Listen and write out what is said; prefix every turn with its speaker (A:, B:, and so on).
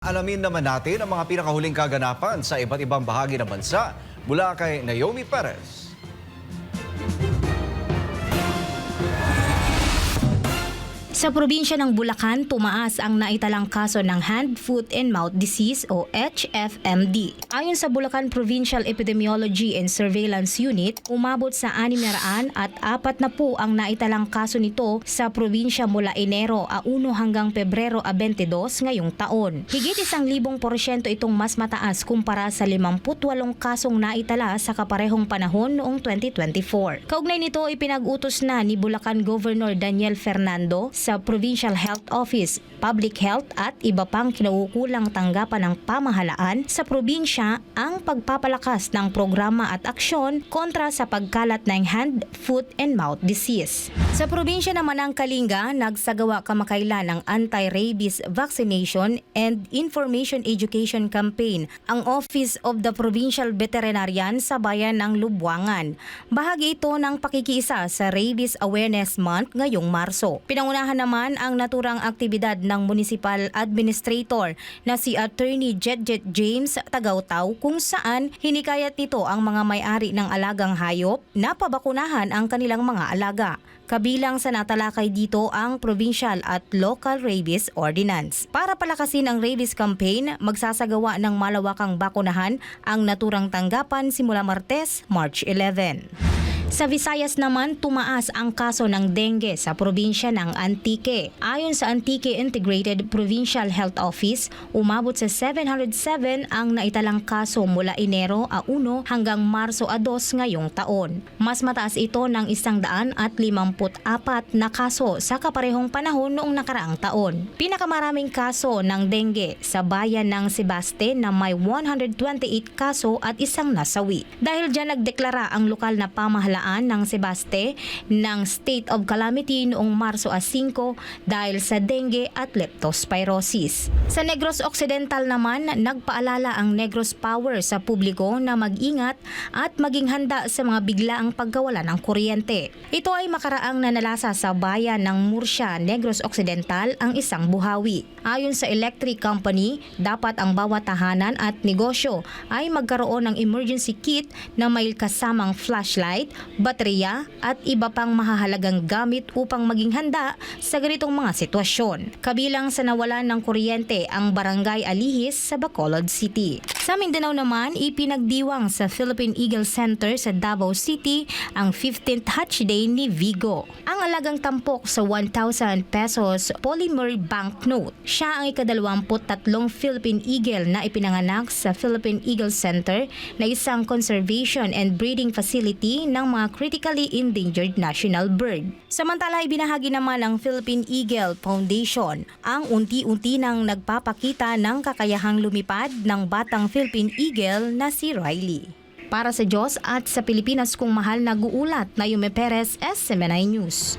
A: Alamin naman natin ang mga pinakahuling kaganapan sa iba't ibang bahagi ng bansa mula kay Naomi Perez.
B: Sa probinsya ng Bulacan, tumaas ang naitalang kaso ng Hand, Foot and Mouth Disease o HFMD. Ayon sa Bulacan Provincial Epidemiology and Surveillance Unit, umabot sa 600 at 4 na po ang naitalang kaso nito sa probinsya mula Enero 1 hanggang Pebrero 22 ngayong taon. Higit 1,000% itong mas mataas kumpara sa 58 kasong naitala sa kaparehong panahon noong 2024. Kaugnay nito, ipinag-utos na ni Bulacan Governor Daniel Fernando sa Provincial Health Office, Public Health at iba pang kinaukulang tanggapan ng pamahalaan sa probinsya ang pagpapalakas ng programa at aksyon kontra sa pagkalat ng hand, foot and mouth disease. Sa probinsya naman ng Kalinga, nagsagawa kamakailan ng anti-rabies vaccination and information education campaign ang Office of the Provincial Veterinarian sa bayan ng Lubuangan. Bahagi ito ng pakikiisa sa Rabies Awareness Month ngayong Marso. Pinangunahan naman ang naturang aktibidad ng Municipal Administrator na si Attorney Jedjet James Tagawtaw kung saan hinikayat nito ang mga may-ari ng alagang hayop na pabakunahan ang kanilang mga alaga. Kabilang sa natalakay dito ang provincial at local rabies ordinance. Para palakasin ang rabies campaign, magsasagawa ng malawakang bakunahan ang naturang tanggapan simula Martes, March 11. Sa Visayas naman, tumaas ang kaso ng dengue sa probinsya ng Antique. Ayon sa Antique Integrated Provincial Health Office, umabot sa 707 ang naitalang kaso mula Enero 1 hanggang Marso 2 ngayong taon. Mas mataas ito ng 154 na kaso sa kaparehong panahon noong nakaraang taon. Pinakamaraming kaso ng dengue sa bayan ng Sebaste na may 128 kaso at isang nasawi. Dahil dyan nagdeklara ang lokal na pamahalaan ng Sebaste ng state of calamity noong Marso 5 dahil sa dengue at leptospirosis. Sa Negros Occidental naman, nagpaalala ang Negros Power sa publiko na mag-ingat at maging handa sa mga biglaang pagkawala ng kuryente. Ito ay makaraang nanalasa sa bayan ng Murcia, Negros Occidental ang isang buhawi. Ayon sa electric company, dapat ang bawat tahanan at negosyo ay magkaroon ng emergency kit na may kasamang flashlight, baterya at iba pang mahahalagang gamit upang maging handa sa ganitong mga sitwasyon. Kabilang sa nawalan ng kuryente ang Barangay Alihis sa Bacolod City. Sa Mindanao naman, ipinagdiwang sa Philippine Eagle Center sa Davao City ang 15th Hatch Day ni Vigo. Ang alagang tampok sa 1,000 pesos polymer banknote. Siya ang ika-23 Philippine Eagle na ipinanganak sa Philippine Eagle Center na isang conservation and breeding facility ng mga critically endangered national bird. Samantala, ibinahagi naman ng Philippine Eagle Foundation ang unti-unti nang nagpapakita ng kakayahang lumipad ng batang Philippine Eagle na si Riley. Para sa Diyos at sa Pilipinas kong mahal, nag-uulat Naomi Perez, SMNI News.